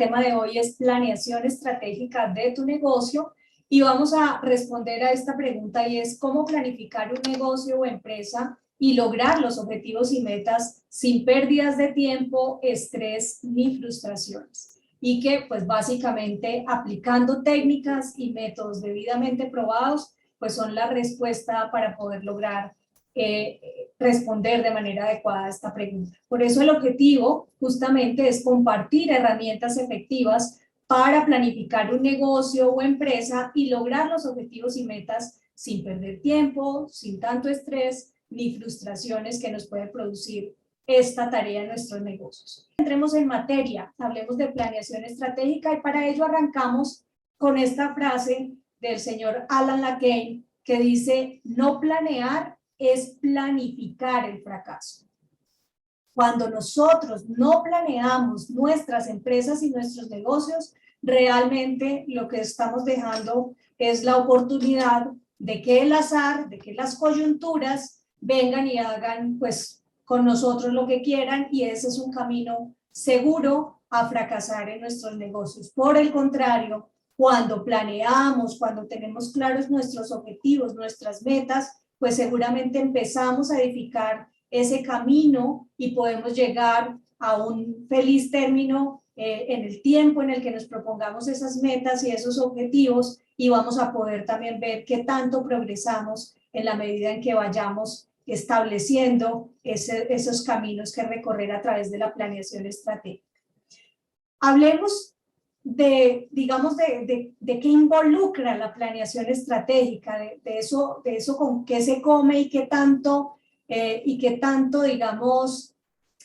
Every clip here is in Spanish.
tema de hoy es planeación estratégica de tu negocio y vamos a responder a esta pregunta y es ¿cómo planificar un negocio o empresa y lograr los objetivos y metas sin pérdidas de tiempo, estrés ni frustraciones? Y que pues básicamente aplicando técnicas y métodos debidamente probados pues son la respuesta para poder lograr responder de manera adecuada a esta pregunta. Por eso el objetivo justamente es compartir herramientas efectivas para planificar un negocio o empresa y lograr los objetivos y metas sin perder tiempo, sin tanto estrés ni frustraciones que nos puede producir esta tarea en nuestros negocios. Entremos en materia, hablemos de planeación estratégica y para ello arrancamos con esta frase del señor Alan LaCane que dice, no planear es planificar el fracaso. Cuando nosotros no planeamos nuestras empresas y nuestros negocios, realmente lo que estamos dejando es la oportunidad de que el azar, de que las coyunturas vengan y hagan pues con nosotros lo que quieran y ese es un camino seguro a fracasar en nuestros negocios. Por el contrario, cuando planeamos, cuando tenemos claros nuestros objetivos, nuestras metas, pues seguramente empezamos a edificar ese camino y podemos llegar a un feliz término en el tiempo en el que nos propongamos esas metas y esos objetivos y vamos a poder también ver qué tanto progresamos en la medida en que vayamos estableciendo esos caminos que recorrer a través de la planeación estratégica. Hablemos digamos, de qué involucra la planeación estratégica, de eso con qué se come y qué tanto, digamos,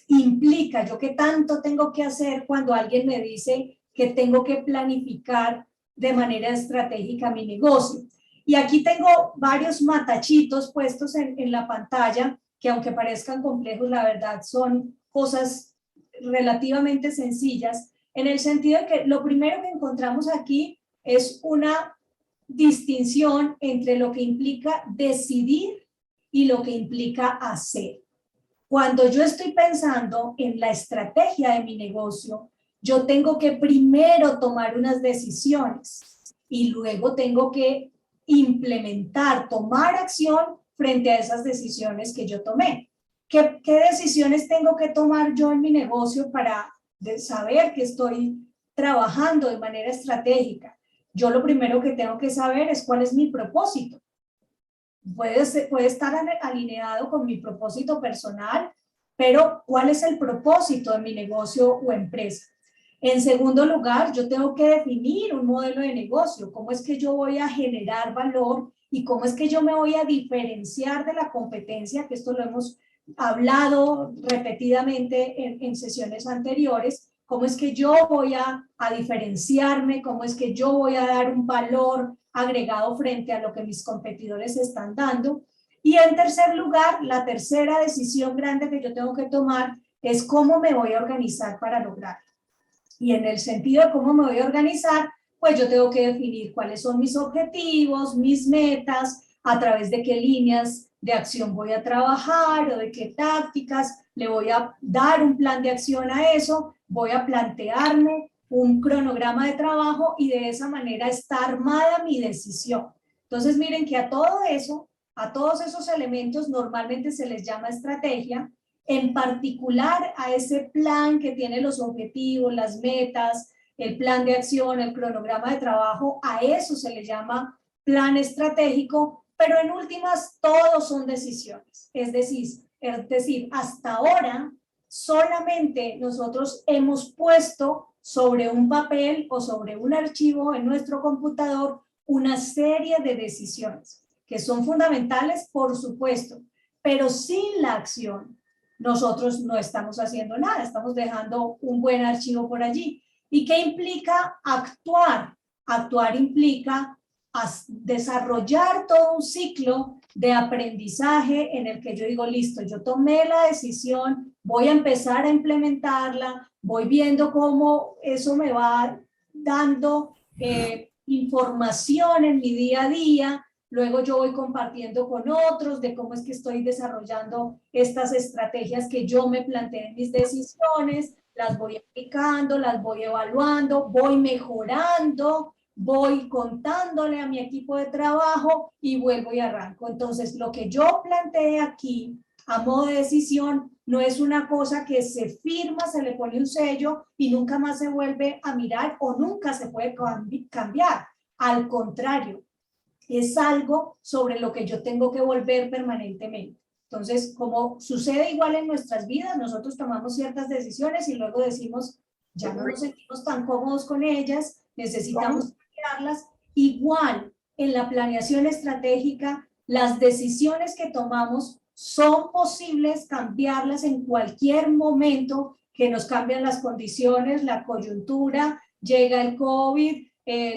implica, yo qué tanto tengo que hacer cuando alguien me dice que tengo que planificar de manera estratégica mi negocio. Y aquí tengo varios matachitos puestos en la pantalla, que aunque parezcan complejos, la verdad son cosas relativamente sencillas, en el sentido de que lo primero que encontramos aquí es una distinción entre lo que implica decidir y lo que implica hacer. Cuando yo estoy pensando en la estrategia de mi negocio, yo tengo que primero tomar unas decisiones y luego tengo que implementar, tomar acción frente a esas decisiones que yo tomé. ¿Qué decisiones tengo que tomar yo en mi negocio para de saber que estoy trabajando de manera estratégica? Yo lo primero que tengo que saber es cuál es mi propósito. Puede estar alineado con mi propósito personal, pero ¿cuál es el propósito de mi negocio o empresa? En segundo lugar, yo tengo que definir un modelo de negocio, cómo es que yo voy a generar valor y cómo es que yo me voy a diferenciar de la competencia, que esto lo hemos hablado repetidamente en sesiones anteriores, cómo es que yo voy a diferenciarme, cómo es que yo voy a dar un valor agregado frente a lo que mis competidores están dando. Y en tercer lugar, la tercera decisión grande que yo tengo que tomar es cómo me voy a organizar para lograrlo. Y en el sentido de cómo me voy a organizar, pues yo tengo que definir cuáles son mis objetivos, mis metas, a través de qué líneas de acción voy a trabajar o de qué tácticas, le voy a dar un plan de acción a eso, voy a plantearme un cronograma de trabajo y de esa manera está armada mi decisión. Entonces miren que a todo eso, a todos esos elementos normalmente se les llama estrategia, en particular a ese plan que tiene los objetivos, las metas, el plan de acción, el cronograma de trabajo, a eso se le llama plan estratégico, pero en últimas todos son decisiones. Es decir, hasta ahora solamente nosotros hemos puesto sobre un papel o sobre un archivo en nuestro computador una serie de decisiones que son fundamentales, por supuesto, pero sin la acción nosotros no estamos haciendo nada, estamos dejando un buen archivo por allí. ¿Y qué implica actuar? Actuar implica desarrollar todo un ciclo de aprendizaje en el que yo digo, listo, yo tomé la decisión, voy a empezar a implementarla, voy viendo cómo eso me va dando información en mi día a día, luego yo voy compartiendo con otros de cómo es que estoy desarrollando estas estrategias que yo me planteé en mis decisiones, las voy aplicando, las voy evaluando, voy mejorando, voy contándole a mi equipo de trabajo y vuelvo y arranco. Entonces, lo que yo planteé aquí a modo de decisión no es una cosa que se firma, se le pone un sello y nunca más se vuelve a mirar o nunca se puede cambiar. Al contrario, es algo sobre lo que yo tengo que volver permanentemente. Entonces, como sucede igual en nuestras vidas, nosotros tomamos ciertas decisiones y luego decimos, ya no nos sentimos tan cómodos con ellas, necesitamos cambiarlas. Igual, en la planeación estratégica, las decisiones que tomamos son posibles cambiarlas en cualquier momento que nos cambian las condiciones, la coyuntura, llega el COVID,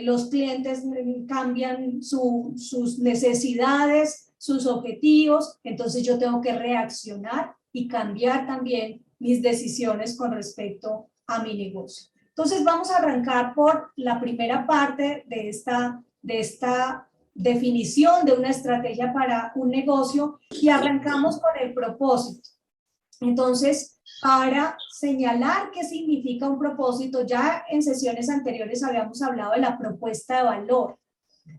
los clientes cambian sus necesidades, sus objetivos, entonces yo tengo que reaccionar y cambiar también mis decisiones con respecto a mi negocio. Entonces vamos a arrancar por la primera parte de esta definición de una estrategia para un negocio y arrancamos con el propósito. Entonces, para señalar qué significa un propósito, ya en sesiones anteriores habíamos hablado de la propuesta de valor,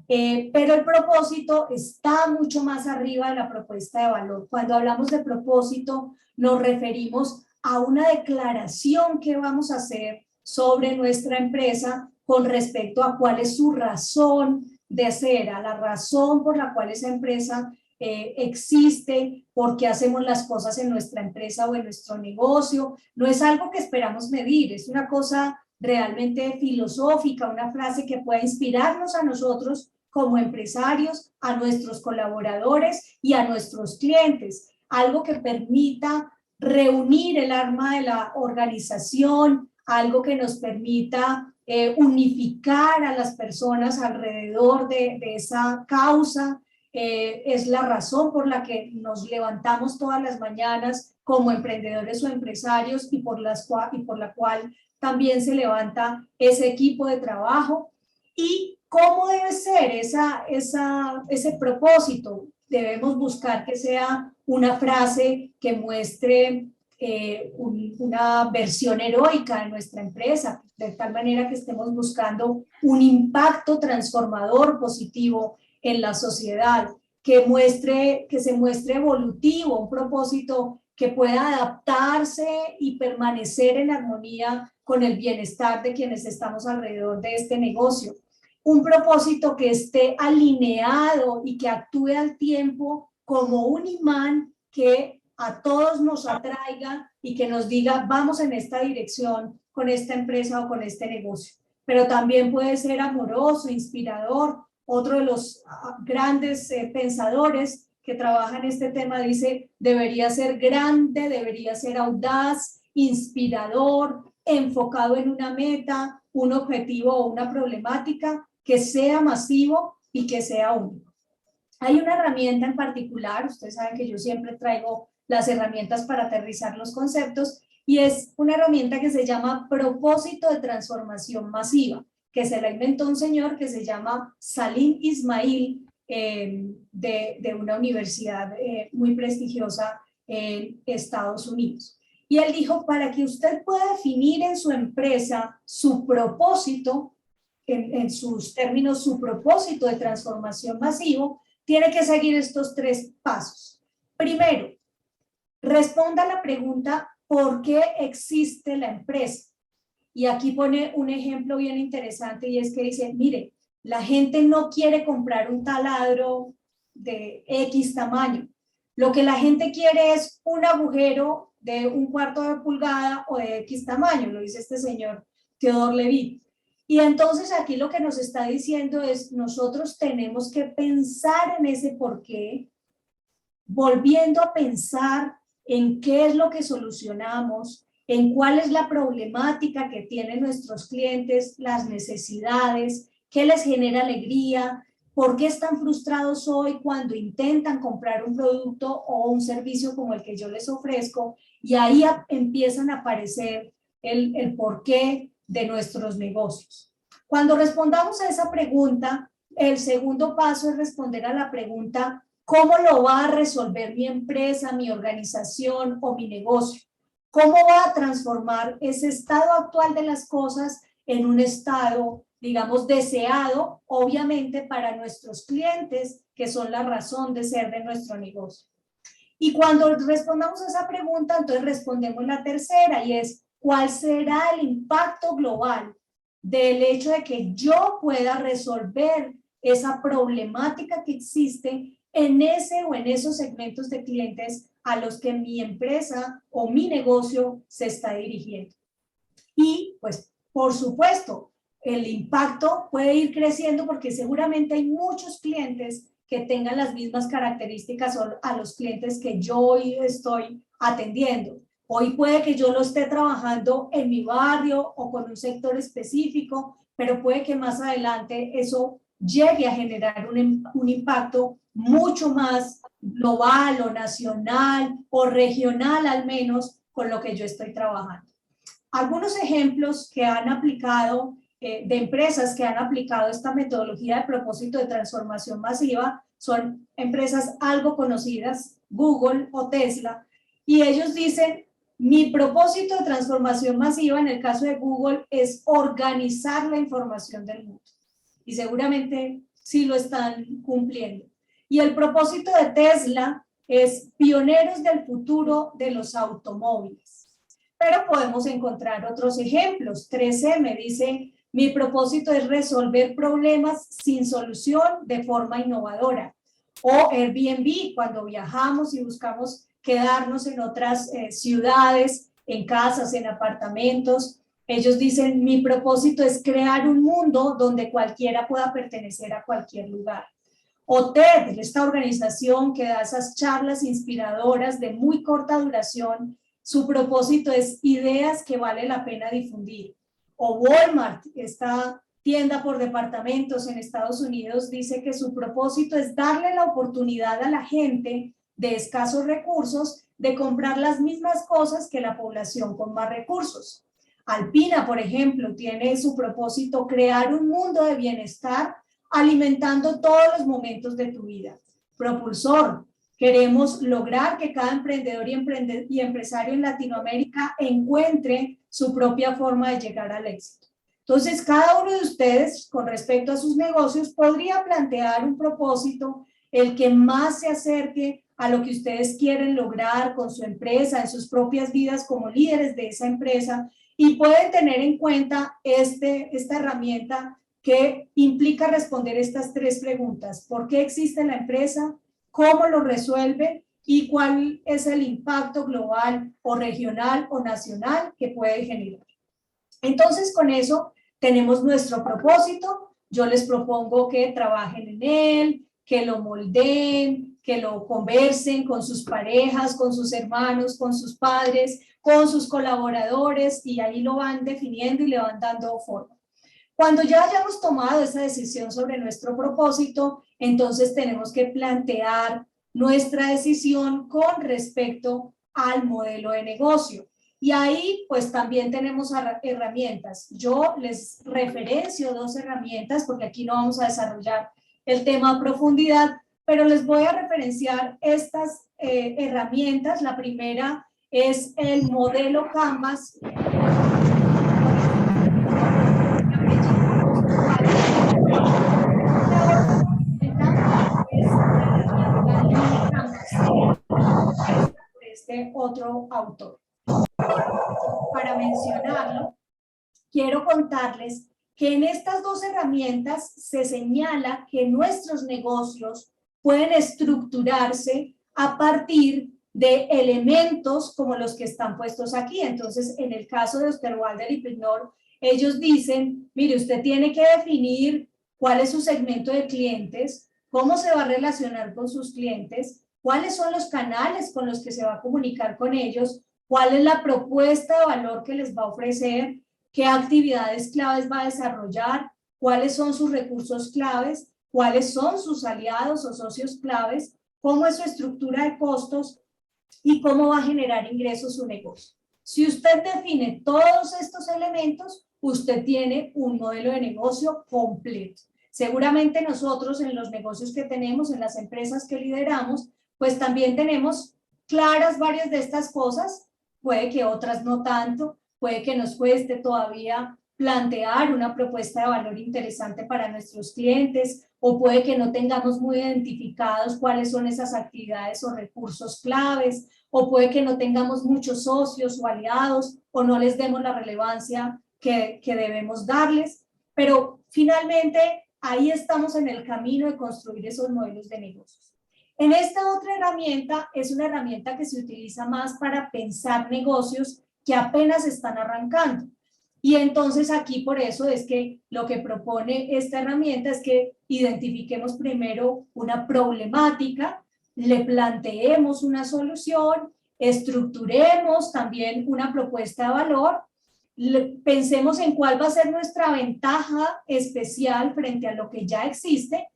pero el propósito está mucho más arriba de la propuesta de valor. Cuando hablamos de propósito, nos referimos a una declaración que vamos a hacer sobre nuestra empresa con respecto a cuál es su razón de ser, a la razón por la cual esa empresa existe, por qué hacemos las cosas en nuestra empresa o en nuestro negocio. No es algo que esperamos medir, es una cosa realmente filosófica, una frase que pueda inspirarnos a nosotros como empresarios, a nuestros colaboradores y a nuestros clientes, algo que permita reunir el alma de la organización, algo que nos permita unificar a las personas alrededor de esa causa. Es la razón por la que nos levantamos todas las mañanas como emprendedores o empresarios y por la cual también se levanta ese equipo de trabajo. ¿Y cómo debe ser ese propósito? Debemos buscar que sea una frase que muestre una versión heroica de nuestra empresa, de tal manera que estemos buscando un impacto transformador positivo en la sociedad, que se muestre evolutivo, un propósito que pueda adaptarse y permanecer en armonía con el bienestar de quienes estamos alrededor de este negocio. Un propósito que esté alineado y que actúe al tiempo como un imán que a todos nos atraiga y que nos diga, vamos en esta dirección con esta empresa o con este negocio. Pero también puede ser amoroso, inspirador. Otro de los grandes pensadores que trabajan este tema dice, debería ser grande, debería ser audaz, inspirador, enfocado en una meta, un objetivo o una problemática, que sea masivo y que sea único. Hay una herramienta en particular, ustedes saben que yo siempre traigo las herramientas para aterrizar los conceptos, y es una herramienta que se llama propósito de transformación masiva, que se la inventó un señor que se llama Salim Ismail, de una universidad muy prestigiosa en Estados Unidos. Y él dijo, para que usted pueda definir en su empresa su propósito, en sus términos, su propósito de transformación masivo, tiene que seguir estos 3 pasos. Primero, responda a la pregunta, ¿por qué existe la empresa? Y aquí pone un ejemplo bien interesante y es que dice, mire, la gente no quiere comprar un taladro de X tamaño. Lo que la gente quiere es un agujero de 1/4 de pulgada o de X tamaño, lo dice este señor Theodore Levitt. Y entonces aquí lo que nos está diciendo es, nosotros tenemos que pensar en ese por qué, volviendo a pensar en qué es lo que solucionamos, en cuál es la problemática que tienen nuestros clientes, las necesidades, qué les genera alegría, por qué están frustrados hoy cuando intentan comprar un producto o un servicio como el que yo les ofrezco, y ahí empiezan a aparecer el porqué de nuestros negocios. Cuando respondamos a esa pregunta, el segundo paso es responder a la pregunta, ¿cómo lo va a resolver mi empresa, mi organización o mi negocio? ¿Cómo va a transformar ese estado actual de las cosas en un estado, digamos, deseado, obviamente para nuestros clientes, que son la razón de ser de nuestro negocio? Y cuando respondamos a esa pregunta, entonces respondemos la tercera, y es, ¿cuál será el impacto global del hecho de que yo pueda resolver esa problemática que existe en ese o en esos segmentos de clientes a los que mi empresa o mi negocio se está dirigiendo? Y pues, por supuesto, el impacto puede ir creciendo porque seguramente hay muchos clientes que tengan las mismas características a los clientes que yo hoy estoy atendiendo. Hoy puede que yo lo esté trabajando en mi barrio o con un sector específico, pero puede que más adelante eso llegue a generar un impacto mucho más global o nacional o regional al menos con lo que yo estoy trabajando. Algunos ejemplos que han aplicado, de empresas que han aplicado esta metodología de propósito de transformación masiva, son empresas algo conocidas, Google o Tesla, y ellos dicen, mi propósito de transformación masiva en el caso de Google es organizar la información del mundo. Y seguramente sí lo están cumpliendo. Y el propósito de Tesla es pioneros del futuro de los automóviles. Pero podemos encontrar otros ejemplos. 3M dice, mi propósito es resolver problemas sin solución de forma innovadora. O Airbnb, cuando viajamos y buscamos quedarnos en otras ciudades, en casas, en apartamentos, ellos dicen, mi propósito es crear un mundo donde cualquiera pueda pertenecer a cualquier lugar. O TED, esta organización que da esas charlas inspiradoras de muy corta duración, su propósito es ideas que vale la pena difundir. O Walmart, esta tienda por departamentos en Estados Unidos, dice que su propósito es darle la oportunidad a la gente de escasos recursos de comprar las mismas cosas que la población con más recursos. Alpina, por ejemplo, tiene su propósito crear un mundo de bienestar alimentando todos los momentos de tu vida. Propulsor, queremos lograr que cada emprendedor y empresario en Latinoamérica encuentre su propia forma de llegar al éxito. Entonces, cada uno de ustedes, con respecto a sus negocios, podría plantear un propósito, el que más se acerque a lo que ustedes quieren lograr con su empresa, en sus propias vidas como líderes de esa empresa, y pueden tener en cuenta esta herramienta que implica responder estas tres preguntas. ¿Por qué existe la empresa? ¿Cómo lo resuelve? ¿Y cuál es el impacto global o regional o nacional que puede generar? Entonces, con eso tenemos nuestro propósito. Yo les propongo que trabajen en él, que lo moldeen, que lo conversen con sus parejas, con sus hermanos, con sus padres, con sus colaboradores, y ahí lo van definiendo y le van dando forma. Cuando ya hayamos tomado esa decisión sobre nuestro propósito, entonces tenemos que plantear nuestra decisión con respecto al modelo de negocio. Y ahí pues también tenemos herramientas. Yo les referencio dos herramientas porque aquí no vamos a desarrollar el tema a profundidad, pero les voy a referenciar estas herramientas. La primera es el modelo Canvas. Este otro autor. Para mencionarlo, quiero contarles que en estas dos herramientas se señala que nuestros negocios pueden estructurarse a partir de elementos como los que están puestos aquí. Entonces, en el caso de Osterwalder y Pignor, ellos dicen, mire, usted tiene que definir cuál es su segmento de clientes, cómo se va a relacionar con sus clientes, cuáles son los canales con los que se va a comunicar con ellos, cuál es la propuesta de valor que les va a ofrecer, qué actividades claves va a desarrollar, cuáles son sus recursos claves, cuáles son sus aliados o socios claves, cómo es su estructura de costos y cómo va a generar ingresos su negocio. Si usted define todos estos elementos, usted tiene un modelo de negocio completo. Seguramente nosotros en los negocios que tenemos, en las empresas que lideramos, pues también tenemos claras varias de estas cosas, puede que otras no tanto, puede que nos cueste todavía plantear una propuesta de valor interesante para nuestros clientes, o puede que no tengamos muy identificados cuáles son esas actividades o recursos claves, o puede que no tengamos muchos socios o aliados, o no les demos la relevancia que debemos darles, pero finalmente ahí estamos en el camino de construir esos modelos de negocios. En esta otra herramienta, es una herramienta que se utiliza más para pensar negocios que apenas están arrancando. Y entonces aquí por eso es que lo que propone esta herramienta es que identifiquemos primero una problemática, le planteemos una solución, estructuremos también una propuesta de valor, pensemos en cuál va a ser nuestra ventaja especial frente a lo que ya existe.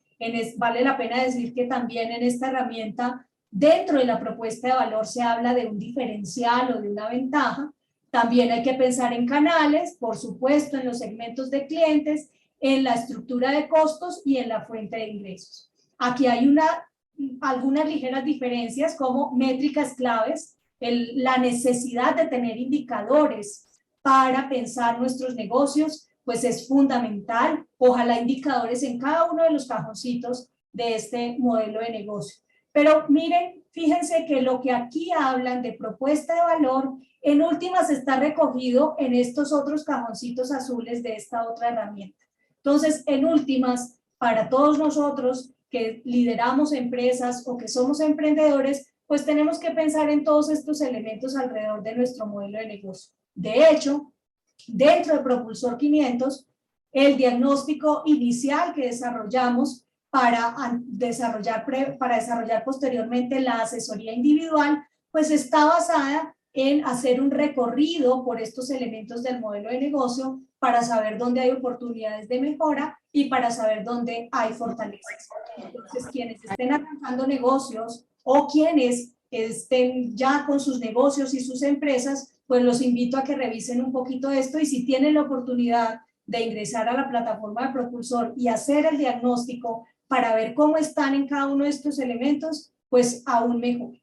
Vale la pena decir que también en esta herramienta, dentro de la propuesta de valor, se habla de un diferencial o de una ventaja. También hay que pensar en canales, por supuesto, en los segmentos de clientes, en la estructura de costos y en la fuente de ingresos. Aquí hay algunas ligeras diferencias como métricas claves, la necesidad de tener indicadores para pensar nuestros negocios, pues es fundamental. Ojalá indicadores en cada uno de los cajoncitos de este modelo de negocio. Pero miren, fíjense que lo que aquí hablan de propuesta de valor, en últimas está recogido en estos otros cajoncitos azules de esta otra herramienta. Entonces, en últimas, para todos nosotros que lideramos empresas o que somos emprendedores, pues tenemos que pensar en todos estos elementos alrededor de nuestro modelo de negocio. De hecho, dentro de Propulsor 500, el diagnóstico inicial que desarrollamos para desarrollar posteriormente la asesoría individual, pues está basada en hacer un recorrido por estos elementos del modelo de negocio para saber dónde hay oportunidades de mejora y para saber dónde hay fortalezas. Entonces, quienes estén arrancando negocios o quienes estén ya con sus negocios y sus empresas, pues los invito a que revisen un poquito esto, y si tienen la oportunidad de ingresar a la plataforma de Propulsor y hacer el diagnóstico para ver cómo están en cada uno de estos elementos, pues aún mejor.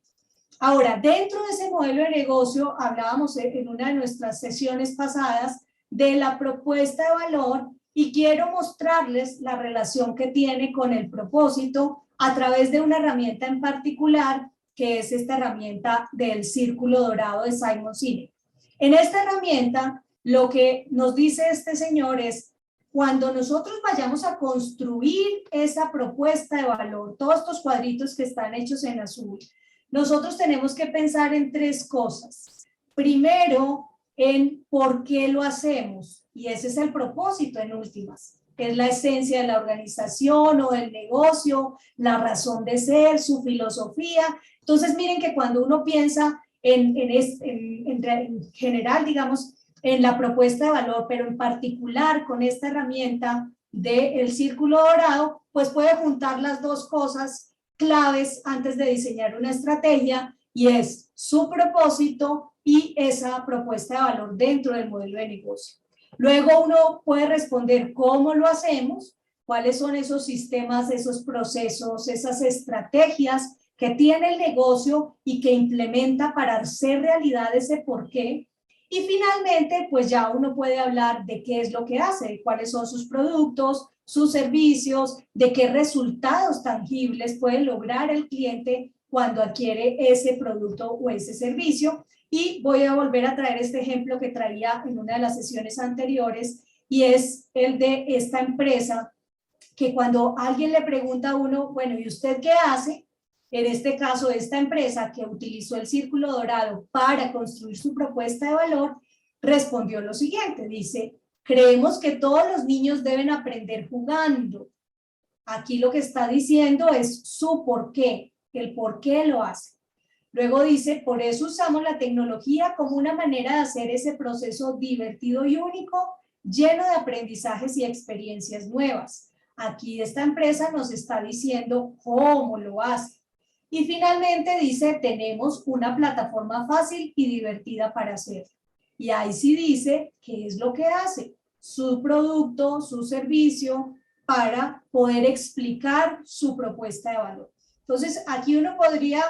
Ahora, dentro de ese modelo de negocio, hablábamos en una de nuestras sesiones pasadas de la propuesta de valor, y quiero mostrarles la relación que tiene con el propósito a través de una herramienta en particular, que es esta herramienta del círculo dorado de Simon Sinek. En esta herramienta, lo que nos dice este señor es, cuando nosotros vayamos a construir esa propuesta de valor, todos estos cuadritos que están hechos en azul, nosotros tenemos que pensar en tres cosas. Primero, en por qué lo hacemos, y ese es el propósito en últimas. Es la esencia de la organización o del negocio, la razón de ser, su filosofía. Entonces, miren que cuando uno piensa en general, digamos, en la propuesta de valor, pero en particular con esta herramienta del círculo dorado, pues puede juntar las dos cosas claves antes de diseñar una estrategia, y es su propósito y esa propuesta de valor dentro del modelo de negocio. Luego uno puede responder cómo lo hacemos, cuáles son esos sistemas, esos procesos, esas estrategias que tiene el negocio y que implementa para hacer realidad ese porqué. Y finalmente, pues ya uno puede hablar de qué es lo que hace, cuáles son sus productos, sus servicios, de qué resultados tangibles puede lograr el cliente cuando adquiere ese producto o ese servicio. Y voy a volver a traer este ejemplo que traía en una de las sesiones anteriores, y es el de esta empresa, que cuando alguien le pregunta a uno, bueno, ¿y usted qué hace? En este caso, esta empresa que utilizó el círculo dorado para construir su propuesta de valor, respondió lo siguiente, dice, creemos que todos los niños deben aprender jugando. Aquí lo que está diciendo es su por qué, el por qué lo hace. Luego dice, por eso usamos la tecnología como una manera de hacer ese proceso divertido y único, lleno de aprendizajes y experiencias nuevas. Aquí esta empresa nos está diciendo cómo lo hace. Y finalmente dice, tenemos una plataforma fácil y divertida para hacer. Y ahí sí dice qué es lo que hace, su producto, su servicio, para poder explicar su propuesta de valor. Entonces, aquí uno podría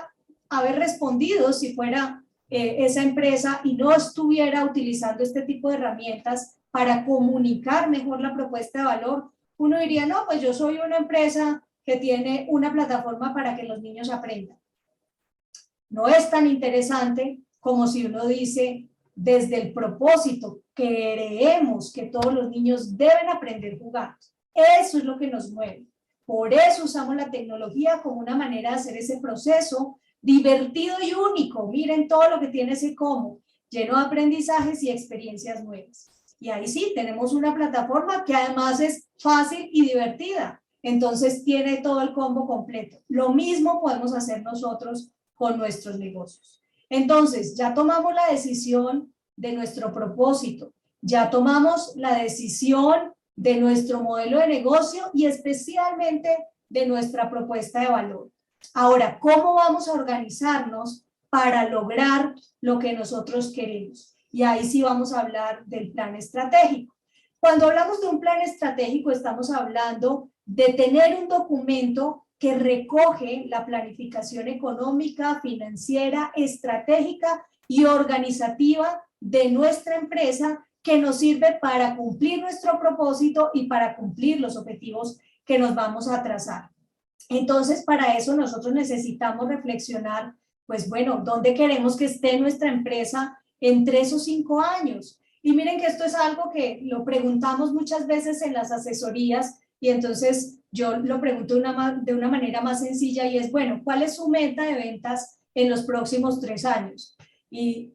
haber respondido, si fuera esa empresa y no estuviera utilizando este tipo de herramientas para comunicar mejor la propuesta de valor, uno diría, no, pues yo soy una empresa que tiene una plataforma para que los niños aprendan. No es tan interesante como si uno dice, desde el propósito, creemos que todos los niños deben aprender jugando. Eso es lo que nos mueve. Por eso usamos la tecnología como una manera de hacer ese proceso divertido y único. Miren todo lo que tiene ese cómo, lleno de aprendizajes y experiencias nuevas. Y ahí sí, tenemos una plataforma que además es fácil y divertida. Entonces tiene todo el combo completo. Lo mismo podemos hacer nosotros con nuestros negocios. Entonces, ya tomamos la decisión de nuestro propósito, ya tomamos la decisión de nuestro modelo de negocio y especialmente de nuestra propuesta de valor. Ahora, ¿cómo vamos a organizarnos para lograr lo que nosotros queremos? Y ahí sí vamos a hablar del plan estratégico. Cuando hablamos de un plan estratégico, estamos hablando de tener un documento que recoge la planificación económica, financiera, estratégica y organizativa de nuestra empresa que nos sirve para cumplir nuestro propósito y para cumplir los objetivos que nos vamos a trazar. Entonces, para eso nosotros necesitamos reflexionar, pues bueno, ¿dónde queremos que esté nuestra empresa en 3 o 5 años? Y miren que esto es algo que lo preguntamos muchas veces en las asesorías y entonces yo lo pregunto de una manera más sencilla y es, bueno, ¿cuál es su meta de ventas en los próximos 3 años? Y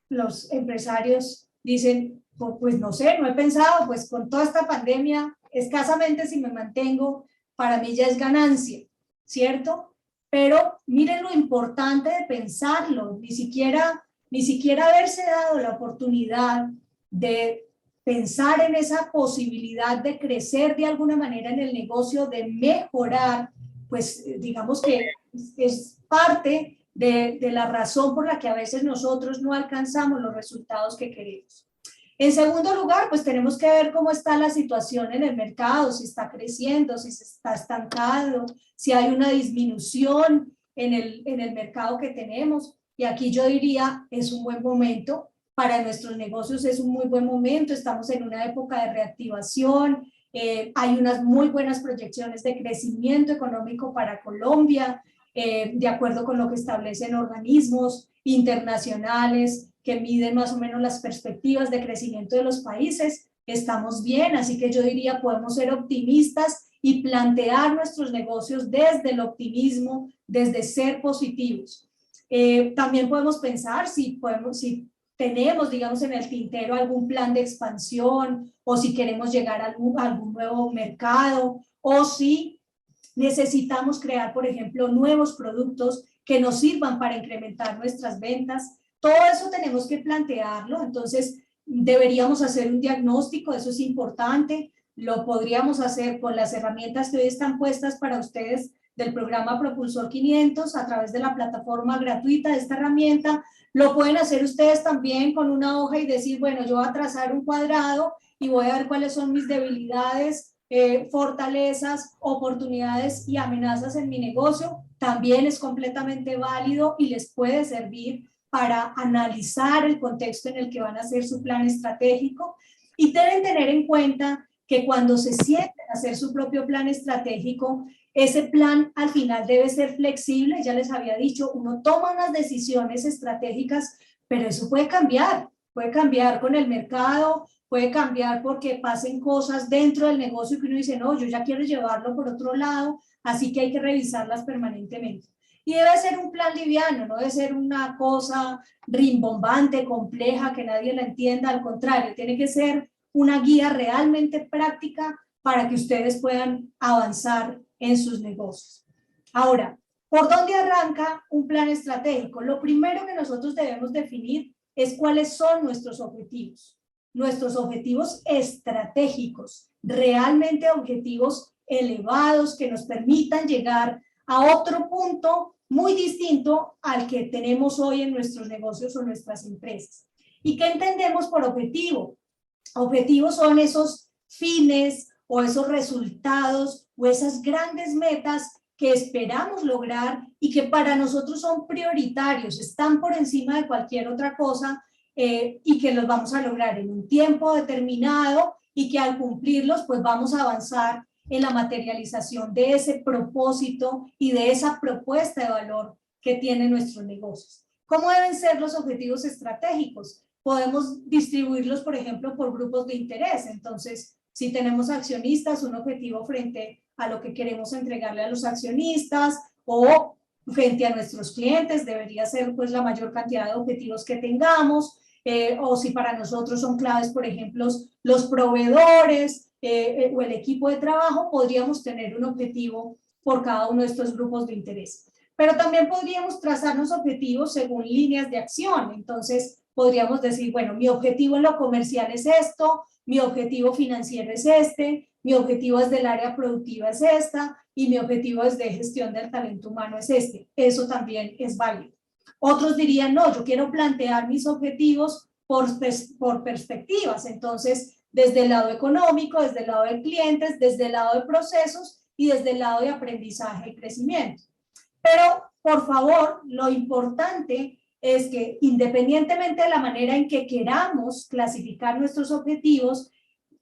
los empresarios dicen, pues no sé, no he pensado, pues con toda esta pandemia, escasamente si me mantengo, para mí ya es ganancia, ¿cierto? Pero miren lo importante de pensarlo, ni siquiera haberse dado la oportunidad de pensar en esa posibilidad de crecer de alguna manera en el negocio, de mejorar, pues digamos que es parte de la razón por la que a veces nosotros no alcanzamos los resultados que queremos. En segundo lugar, pues tenemos que ver cómo está la situación en el mercado, si está creciendo, si se está estancado, si hay una disminución en el mercado que tenemos. Y aquí yo diría, es un buen momento para nuestros negocios, es un muy buen momento, estamos en una época de reactivación, hay unas muy buenas proyecciones de crecimiento económico para Colombia, de acuerdo con lo que establecen organismos internacionales que miden más o menos las perspectivas de crecimiento de los países, estamos bien, así que yo diría podemos ser optimistas y plantear nuestros negocios desde el optimismo, desde ser positivos. También podemos pensar si tenemos, digamos, en el tintero algún plan de expansión o si queremos llegar a algún nuevo mercado o si necesitamos crear, por ejemplo, nuevos productos que nos sirvan para incrementar nuestras ventas. Todo eso tenemos que plantearlo, entonces deberíamos hacer un diagnóstico, eso es importante, lo podríamos hacer con las herramientas que hoy están puestas para ustedes del programa Propulsor 500 a través de la plataforma gratuita de esta herramienta. Lo pueden hacer ustedes también con una hoja y decir, bueno, yo voy a trazar un cuadrado y voy a ver cuáles son mis debilidades, fortalezas, oportunidades y amenazas en mi negocio. También es completamente válido y les puede servir para analizar el contexto en el que van a hacer su plan estratégico. Y deben tener en cuenta que cuando se sienten a hacer su propio plan estratégico, ese plan al final debe ser flexible. Ya les había dicho, uno toma unas decisiones estratégicas, pero eso puede cambiar con el mercado, puede cambiar porque pasen cosas dentro del negocio que uno dice, no, yo ya quiero llevarlo por otro lado, así que hay que revisarlas permanentemente. Y debe ser un plan liviano, no debe ser una cosa rimbombante, compleja, que nadie la entienda, al contrario, tiene que ser una guía realmente práctica para que ustedes puedan avanzar en sus negocios. Ahora, ¿por dónde arranca un plan estratégico? Lo primero que nosotros debemos definir es cuáles son nuestros objetivos estratégicos, realmente objetivos elevados que nos permitan llegar a otro punto muy distinto al que tenemos hoy en nuestros negocios o nuestras empresas. ¿Y qué entendemos por objetivo? Objetivos son esos fines o esos resultados o esas grandes metas que esperamos lograr y que para nosotros son prioritarios, están por encima de cualquier otra cosa y que los vamos a lograr en un tiempo determinado y que al cumplirlos pues vamos a avanzar en la materialización de ese propósito y de esa propuesta de valor que tienen nuestros negocios. ¿Cómo deben ser los objetivos estratégicos? Podemos distribuirlos, por ejemplo, por grupos de interés. Entonces, si tenemos accionistas, un objetivo frente a lo que queremos entregarle a los accionistas o frente a nuestros clientes, debería ser pues la mayor cantidad de objetivos que tengamos, o si para nosotros son claves, por ejemplo, los proveedores o el equipo de trabajo, podríamos tener un objetivo por cada uno de estos grupos de interés. Pero también podríamos trazarnos objetivos según líneas de acción. Entonces, podríamos decir, bueno, mi objetivo en lo comercial es esto, mi objetivo financiero es este, mi objetivo desde el área productiva es esta, y mi objetivo desde gestión del talento humano es este. Eso también es válido. Otros dirían, no, yo quiero plantear mis objetivos por perspectivas. Entonces, desde el lado económico, desde el lado de clientes, desde el lado de procesos y desde el lado de aprendizaje y crecimiento. Pero, por favor, lo importante es que independientemente de la manera en que queramos clasificar nuestros objetivos,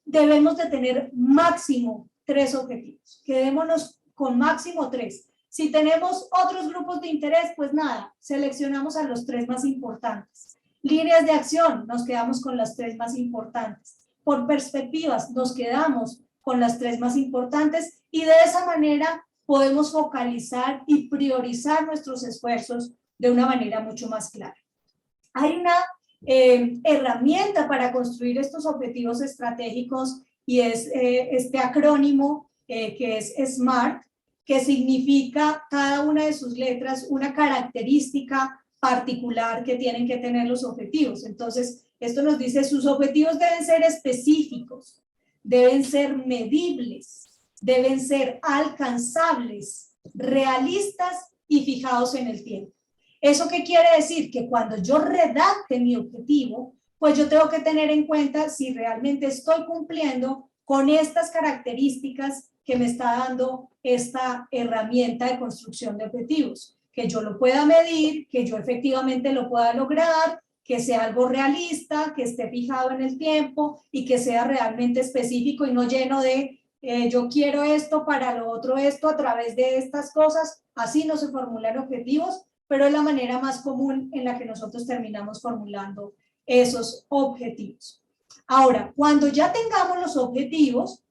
debemos de tener máximo 3 objetivos. Quedémonos con máximo 3. Si tenemos otros grupos de interés, pues nada, seleccionamos a los 3 más importantes. Líneas de acción, nos quedamos con las 3 más importantes. Por perspectivas, nos quedamos con las 3 más importantes y de esa manera podemos focalizar y priorizar nuestros esfuerzos de una manera mucho más clara. Hay una herramienta para construir estos objetivos estratégicos y es este acrónimo que es SMART, que significa cada una de sus letras una característica particular que tienen que tener los objetivos. Entonces, esto nos dice, sus objetivos deben ser específicos, deben ser medibles, deben ser alcanzables, realistas y fijados en el tiempo. ¿Eso qué quiere decir? Que cuando yo redacte mi objetivo, pues yo tengo que tener en cuenta si realmente estoy cumpliendo con estas características que me está dando esta herramienta de construcción de objetivos. Que yo lo pueda medir, que yo efectivamente lo pueda lograr, que sea algo realista, que esté fijado en el tiempo y que sea realmente específico y no lleno de yo quiero esto para lo otro esto a través de estas cosas. Así no se formulan objetivos, pero es la manera más común en la que nosotros terminamos formulando esos objetivos. Ahora, cuando ya tengamos los objetivos,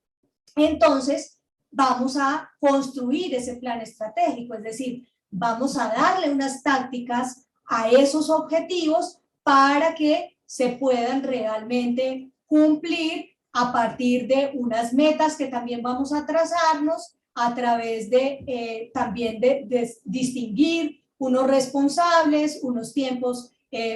entonces vamos a construir ese plan estratégico, es decir, vamos a darle unas tácticas a esos objetivos para que se puedan realmente cumplir a partir de unas metas que también vamos a trazarnos a través de también de distinguir unos responsables, unos tiempos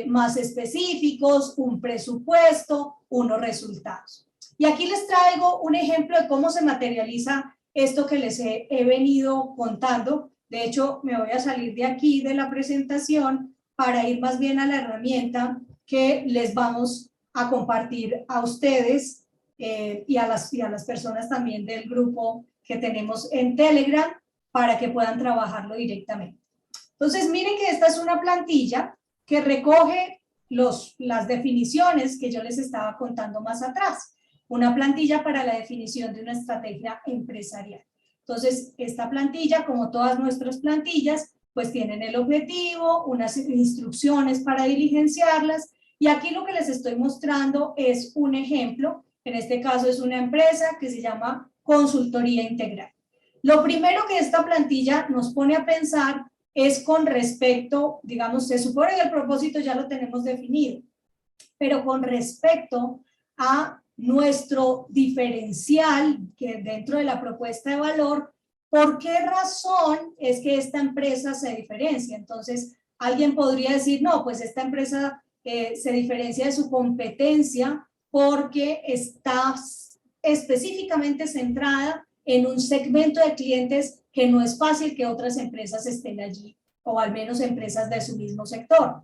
más específicos, un presupuesto, unos resultados. Y aquí les traigo un ejemplo de cómo se materializa esto que les he venido contando. De hecho, me voy a salir de aquí de la presentación para ir más bien a la herramienta que les vamos a compartir a ustedes y a las personas también del grupo que tenemos en Telegram para que puedan trabajarlo directamente. Entonces, miren que esta es una plantilla que recoge las definiciones que yo les estaba contando más atrás. Una plantilla para la definición de una estrategia empresarial. Entonces, esta plantilla, como todas nuestras plantillas, pues tienen el objetivo, unas instrucciones para diligenciarlas, y aquí lo que les estoy mostrando es un ejemplo. En este caso es una empresa que se llama Consultoría Integral. Lo primero que esta plantilla nos pone a pensar es con respecto, digamos, se supone que el propósito ya lo tenemos definido, pero con respecto a nuestro diferencial que dentro de la propuesta de valor, ¿por qué razón es que esta empresa se diferencia? Entonces, alguien podría decir, no, pues esta empresa se diferencia de su competencia porque está específicamente centrada en un segmento de clientes que no es fácil que otras empresas estén allí, o al menos empresas de su mismo sector.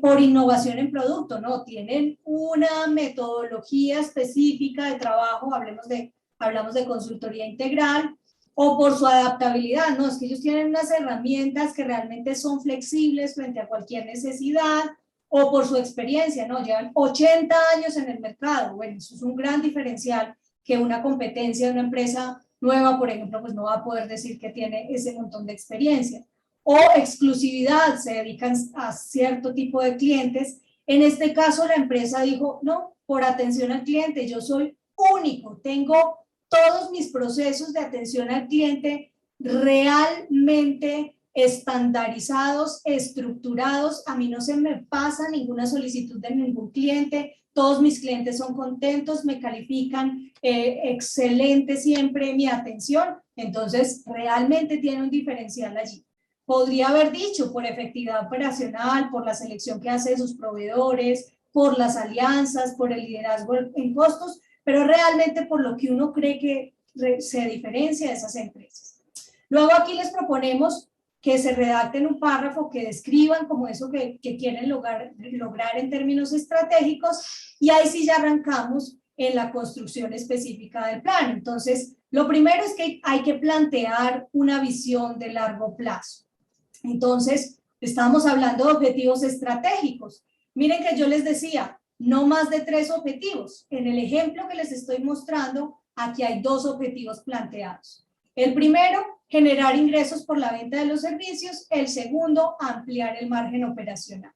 Por innovación en producto, ¿no? Tienen una metodología específica de trabajo, hablamos de consultoría integral, o por su adaptabilidad, no, es que ellos tienen unas herramientas que realmente son flexibles frente a cualquier necesidad, o por su experiencia, no, llevan 80 años en el mercado, bueno, eso es un gran diferencial que una competencia de una empresa nueva, por ejemplo, pues no va a poder decir que tiene ese montón de experiencia. O exclusividad, se dedican a cierto tipo de clientes. En este caso, la empresa dijo, no, por atención al cliente, yo soy único, tengo todos mis procesos de atención al cliente realmente estandarizados, estructurados, a mí no se me pasa ninguna solicitud de ningún cliente, todos mis clientes son contentos, me califican excelente siempre mi atención, entonces realmente tiene un diferencial allí. Podría haber dicho por efectividad operacional, por la selección que hace de sus proveedores, por las alianzas, por el liderazgo en costos, pero realmente por lo que uno cree que se diferencia de esas empresas. Luego aquí les proponemos que se redacten un párrafo que describan como eso que quieren lograr en términos estratégicos, y ahí sí ya arrancamos en la construcción específica del plan. Entonces, lo primero es que hay que plantear una visión de largo plazo. Entonces, estamos hablando de objetivos estratégicos. Miren que yo les decía, no más de 3 objetivos. En el ejemplo que les estoy mostrando, aquí hay 2 objetivos planteados. El primero, generar ingresos por la venta de los servicios. El segundo, ampliar el margen operacional.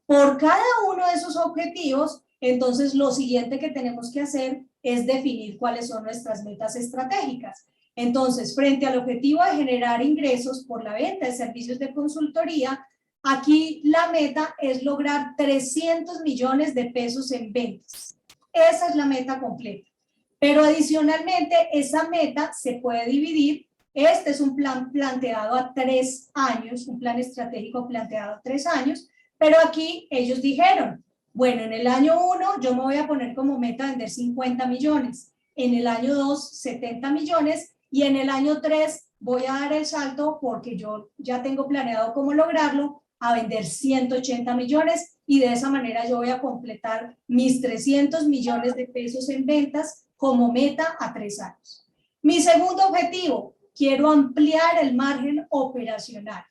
Por cada uno de esos objetivos, entonces lo siguiente que tenemos que hacer es definir cuáles son nuestras metas estratégicas. Entonces, frente al objetivo de generar ingresos por la venta de servicios de consultoría, aquí la meta es lograr 300 millones de pesos en ventas. Esa es la meta completa. Pero adicionalmente, esa meta se puede dividir. Este es un plan planteado a 3 años, un plan estratégico planteado a 3 años, pero aquí ellos dijeron, bueno, en el año 1 yo me voy a poner como meta vender 50 millones, en el año 2 70 millones y en el año 3 voy a dar el salto porque yo ya tengo planeado cómo lograrlo a vender 180 millones y de esa manera yo voy a completar mis 300 millones de pesos en ventas como meta a 3 años. Mi segundo objetivo, quiero ampliar el margen operacional.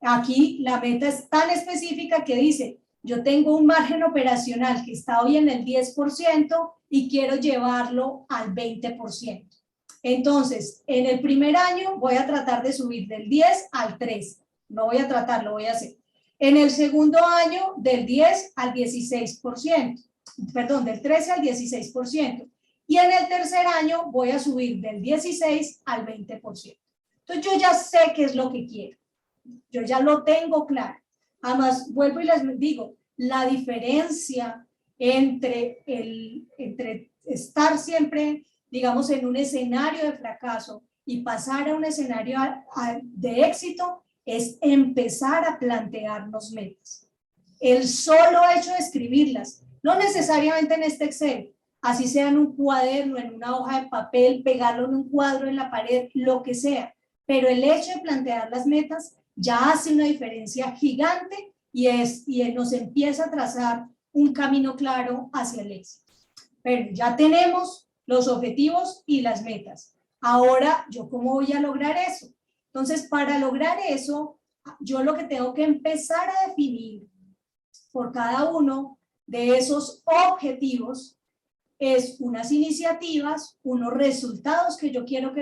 Aquí la meta es tan específica que dice, yo tengo un margen operacional que está hoy en el 10% y quiero llevarlo al 20%. Entonces, en el primer año voy a tratar de subir del 10 al 3. No voy a tratar, lo voy a hacer. En el segundo año, del 10 al 16%. Perdón, del 13 al 16%. Y en el tercer año voy a subir del 16 al 20%. Entonces, yo ya sé qué es lo que quiero. Yo ya lo tengo claro. Además, vuelvo y les digo, la diferencia entre estar siempre, digamos, en un escenario de fracaso y pasar a un escenario de éxito es empezar a plantearnos metas. El solo hecho de escribirlas, no necesariamente en este Excel, así sea en un cuaderno, en una hoja de papel, pegarlo en un cuadro en la pared, lo que sea, pero el hecho de plantear las metas ya hace una diferencia gigante y nos empieza a trazar un camino claro hacia el éxito. Pero ya tenemos los objetivos y las metas. Ahora, ¿yo cómo voy a lograr eso? Entonces, para lograr eso, yo lo que tengo que empezar a definir por cada uno de esos objetivos es unas iniciativas, unos resultados que yo quiero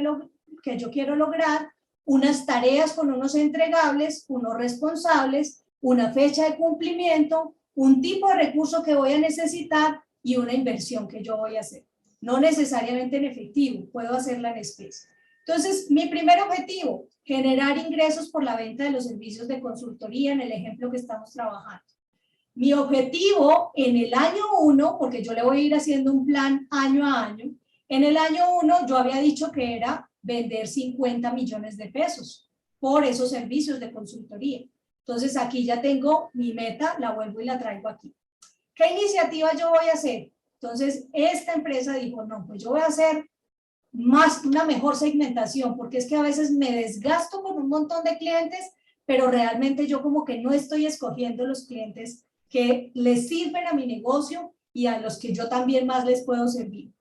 lograr, unas tareas con unos entregables, unos responsables, una fecha de cumplimiento, un tipo de recurso que voy a necesitar y una inversión que yo voy a hacer. No necesariamente en efectivo, puedo hacerla en especie. Entonces, mi primer objetivo, generar ingresos por la venta de los servicios de consultoría en el ejemplo que estamos trabajando. Mi objetivo en el año 1, porque yo le voy a ir haciendo un plan año a año, en el año 1 yo había dicho que era vender 50 millones de pesos por esos servicios de consultoría. Entonces aquí ya tengo mi meta, la vuelvo y la traigo aquí. ¿Qué iniciativa yo voy a hacer? Entonces esta empresa dijo, no, pues yo voy a hacer una mejor segmentación, porque es que a veces me desgasto con un montón de clientes, pero realmente yo como que no estoy escogiendo los clientes que les sirven a mi negocio y a los que yo también más les puedo servir.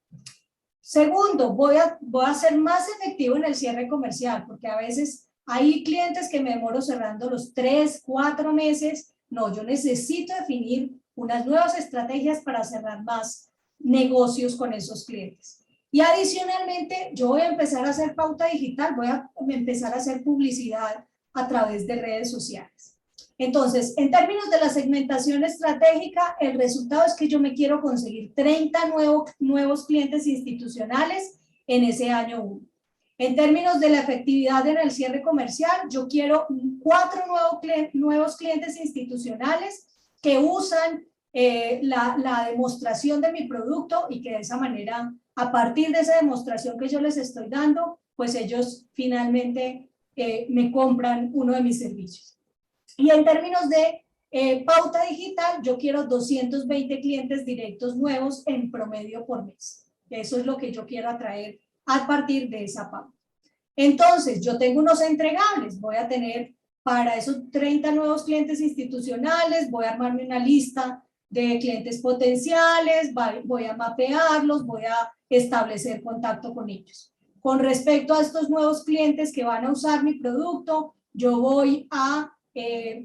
Segundo, voy a ser más efectivo en el cierre comercial, porque a veces hay clientes que me demoro cerrando los 3, 4 meses. No, yo necesito definir unas nuevas estrategias para cerrar más negocios con esos clientes. Y adicionalmente, yo voy a empezar a hacer pauta digital, voy a empezar a hacer publicidad a través de redes sociales. Entonces, en términos de la segmentación estratégica, el resultado es que yo me quiero conseguir 30 nuevos clientes institucionales en ese año 1. En términos de la efectividad en el cierre comercial, yo quiero 4 nuevos clientes institucionales que usan la demostración de mi producto y que de esa manera, a partir de esa demostración que yo les estoy dando, pues ellos finalmente me compran uno de mis servicios. Y en términos de pauta digital, yo quiero 220 clientes directos nuevos en promedio por mes. Eso es lo que yo quiero atraer a partir de esa pauta. Entonces, yo tengo unos entregables. Voy a tener para esos 30 nuevos clientes institucionales, voy a armarme una lista de clientes potenciales, voy a mapearlos, voy a establecer contacto con ellos. Con respecto a estos nuevos clientes que van a usar mi producto, yo voy a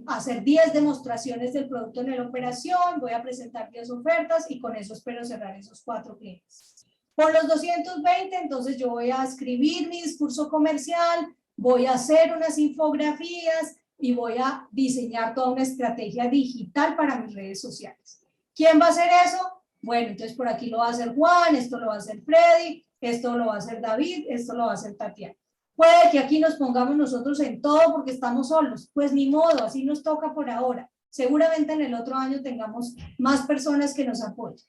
hacer 10 demostraciones del producto en la operación, voy a presentar 10 ofertas y con eso espero cerrar esos 4 clientes. Por los 220, entonces yo voy a escribir mi discurso comercial, voy a hacer unas infografías y voy a diseñar toda una estrategia digital para mis redes sociales. ¿Quién va a hacer eso? Bueno, entonces por aquí lo va a hacer Juan, esto lo va a hacer Freddy, esto lo va a hacer David, esto lo va a hacer Tatiana. Puede que aquí nos pongamos nosotros en todo porque estamos solos, pues ni modo, así nos toca por ahora. Seguramente en el otro año tengamos más personas que nos apoyen.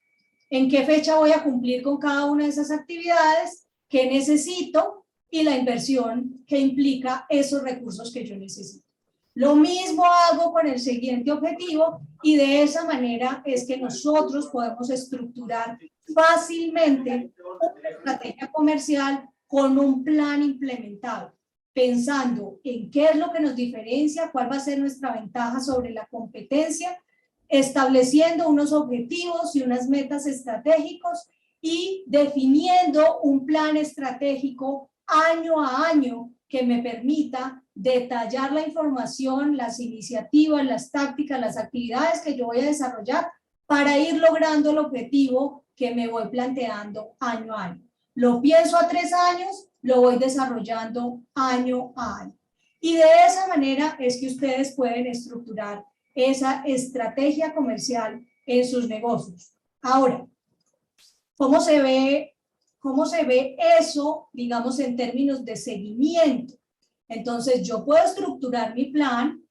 ¿En qué fecha voy a cumplir con cada una de esas actividades? ¿Qué necesito? Y la inversión que implica esos recursos que yo necesito. Lo mismo hago con el siguiente objetivo y de esa manera es que nosotros podemos estructurar fácilmente una estrategia comercial con un plan implementado, pensando en qué es lo que nos diferencia, cuál va a ser nuestra ventaja sobre la competencia, estableciendo unos objetivos y unas metas estratégicos y definiendo un plan estratégico año a año que me permita detallar la información, las iniciativas, las tácticas, las actividades que yo voy a desarrollar para ir logrando el objetivo que me voy planteando año a año. Lo pienso a 3 años, lo voy desarrollando año a año. Y de esa manera es que ustedes pueden estructurar esa estrategia comercial en sus negocios. Ahora, ¿cómo se ve eso, digamos, en términos de seguimiento? Entonces, yo puedo estructurar mi plan,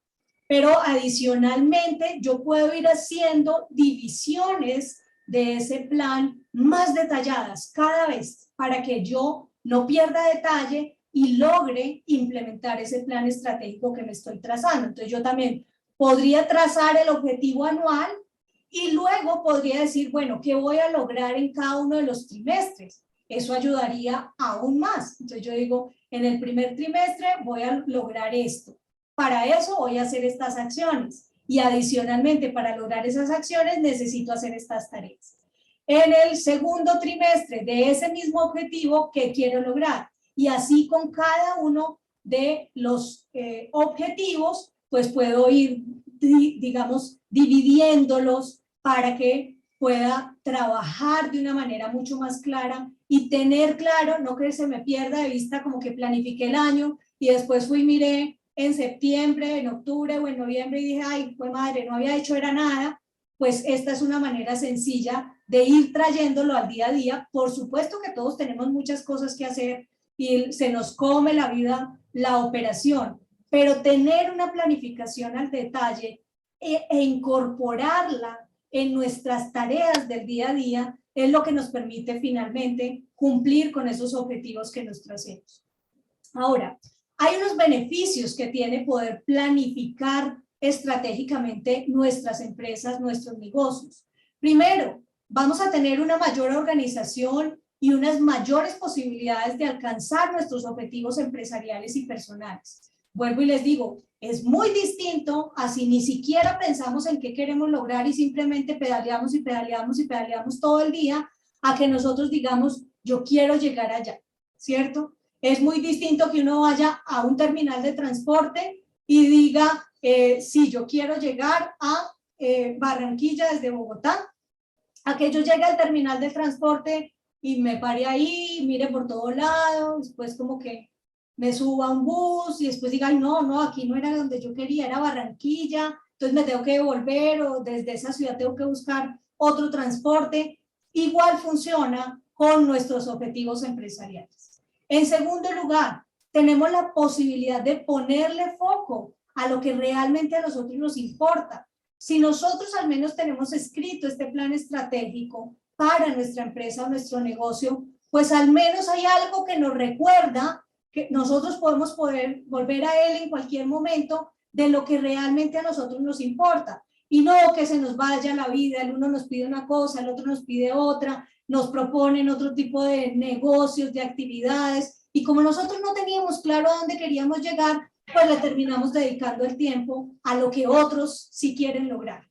pero adicionalmente yo puedo ir haciendo divisiones de ese plan más detalladas cada vez para que yo no pierda detalle y logre implementar ese plan estratégico que me estoy trazando. Entonces, yo también podría trazar el objetivo anual y luego podría decir, bueno, ¿qué voy a lograr en cada uno de los trimestres? Eso ayudaría aún más. Entonces yo digo, en el primer trimestre voy a lograr esto. Para eso voy a hacer estas acciones. Y adicionalmente, para lograr esas acciones, necesito hacer estas tareas. En el segundo trimestre de ese mismo objetivo, ¿qué quiero lograr? Y así con cada uno de los objetivos, pues puedo ir, digamos, dividiéndolos para que pueda trabajar de una manera mucho más clara y tener claro, no que se me pierda de vista como que planifiqué el año y después fui y miré en septiembre, en octubre o en noviembre y dije, ay, pues madre, no había hecho era nada. Pues esta es una manera sencilla de ir trayéndolo al día a día. Por supuesto que todos tenemos muchas cosas que hacer y se nos come la vida la operación, pero tener una planificación al detalle e incorporarla en nuestras tareas del día a día es lo que nos permite finalmente cumplir con esos objetivos que nos trazamos. Ahora, hay unos beneficios que tiene poder planificar estratégicamente nuestras empresas, nuestros negocios. Primero, vamos a tener una mayor organización y unas mayores posibilidades de alcanzar nuestros objetivos empresariales y personales. Vuelvo y les digo, es muy distinto a si ni siquiera pensamos en qué queremos lograr y simplemente pedaleamos y pedaleamos y pedaleamos todo el día, a que nosotros digamos, yo quiero llegar allá, ¿cierto? Es muy distinto que uno vaya a un terminal de transporte y diga, sí, yo quiero llegar a Barranquilla desde Bogotá, a que yo llegue al terminal de transporte y me pare ahí, mire por todos lados, después como que me suba a un bus y después diga, ay, no, aquí no era donde yo quería, era Barranquilla, entonces me tengo que devolver o desde esa ciudad tengo que buscar otro transporte. Igual funciona con nuestros objetivos empresariales. En segundo lugar, tenemos la posibilidad de ponerle foco a lo que realmente a nosotros nos importa. Si nosotros al menos tenemos escrito este plan estratégico para nuestra empresa o nuestro negocio, pues al menos hay algo que nos recuerda que nosotros podemos poder volver a él en cualquier momento de lo que realmente a nosotros nos importa. Y no que se nos vaya la vida, el uno nos pide una cosa, el otro nos pide otra, nos proponen otro tipo de negocios, de actividades, y como nosotros no teníamos claro a dónde queríamos llegar, pues le terminamos dedicando el tiempo a lo que otros sí quieren lograr.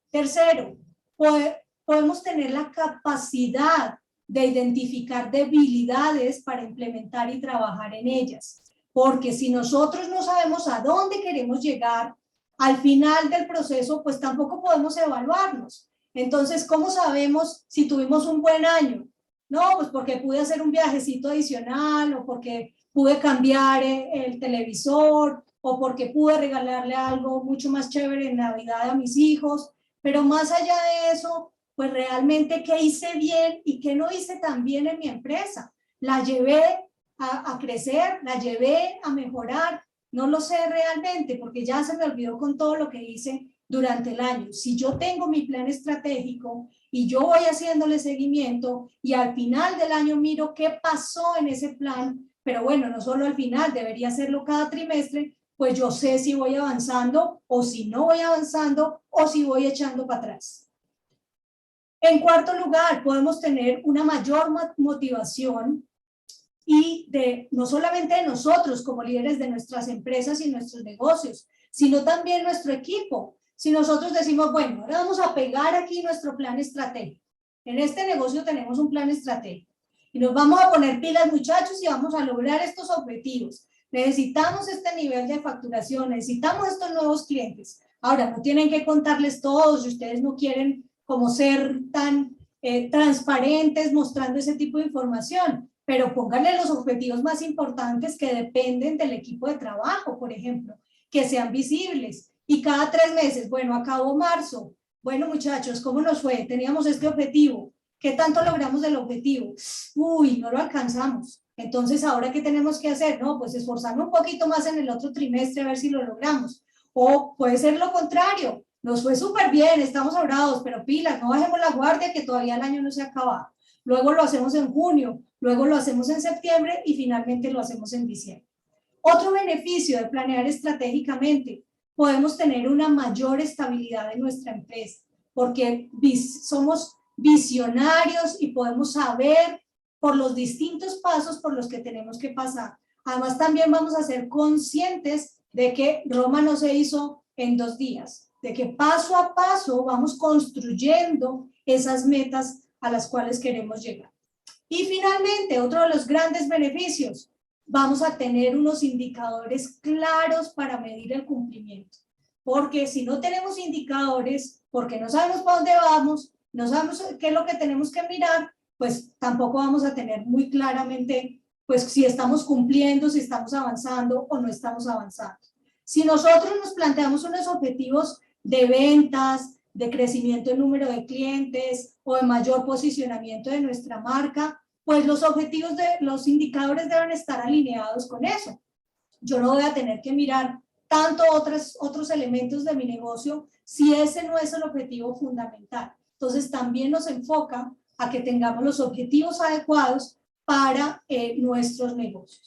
Tercero, podemos tener la capacidad de identificar debilidades para implementar y trabajar en ellas. Porque si nosotros no sabemos a dónde queremos llegar, al final del proceso, pues tampoco podemos evaluarnos. Entonces, ¿cómo sabemos si tuvimos un buen año? No, pues porque pude hacer un viajecito adicional o porque pude cambiar el televisor o porque pude regalarle algo mucho más chévere en Navidad a mis hijos. Pero más allá de eso, pues realmente qué hice bien y qué no hice tan bien en mi empresa. La llevé a crecer, la llevé a mejorar. No lo sé realmente porque ya se me olvidó con todo lo que hice durante el año. Si yo tengo mi plan estratégico y yo voy haciéndole seguimiento y al final del año miro qué pasó en ese plan, pero bueno, no solo al final, debería hacerlo cada trimestre, pues yo sé si voy avanzando o si no voy avanzando o si voy echando para atrás. En cuarto lugar, podemos tener una mayor motivación y no solamente de nosotros como líderes de nuestras empresas y nuestros negocios, sino también nuestro equipo. Si nosotros decimos, bueno, ahora vamos a pegar aquí nuestro plan estratégico. En este negocio tenemos un plan estratégico y nos vamos a poner pilas, muchachos, y vamos a lograr estos objetivos. Necesitamos este nivel de facturación, necesitamos estos nuevos clientes. Ahora, no tienen que contarles todos si ustedes no quieren como ser tan transparentes mostrando ese tipo de información, pero pónganle los objetivos más importantes que dependen del equipo de trabajo, por ejemplo, que sean visibles. Y cada 3 meses, bueno, acabó marzo, bueno muchachos, ¿cómo nos fue? Teníamos este objetivo, ¿qué tanto logramos del objetivo? Uy, no lo alcanzamos. Entonces, ¿ahora qué tenemos que hacer? No, pues esforzarnos un poquito más en el otro trimestre a ver si lo logramos. O puede ser lo contrario, nos fue súper bien, estamos sobrados, pero pilas, no bajemos la guardia que todavía el año no se ha acabado. Luego lo hacemos en junio, luego lo hacemos en septiembre y finalmente lo hacemos en diciembre. Otro beneficio de planear estratégicamente, podemos tener una mayor estabilidad en nuestra empresa, porque somos visionarios y podemos saber por los distintos pasos por los que tenemos que pasar. Además, también vamos a ser conscientes de que Roma no se hizo en 2 días, de que paso a paso vamos construyendo esas metas a las cuales queremos llegar. Y finalmente, otro de los grandes beneficios, vamos a tener unos indicadores claros para medir el cumplimiento. Porque si no tenemos indicadores, porque no sabemos para dónde vamos, no sabemos qué es lo que tenemos que mirar, pues tampoco vamos a tener muy claramente pues si estamos cumpliendo, si estamos avanzando o no estamos avanzando. Si nosotros nos planteamos unos objetivos de ventas, de crecimiento en número de clientes o de mayor posicionamiento de nuestra marca, pues los objetivos los indicadores deben estar alineados con eso. Yo no voy a tener que mirar tanto otros elementos de mi negocio si ese no es el objetivo fundamental. Entonces también nos enfoca a que tengamos los objetivos adecuados para nuestros negocios.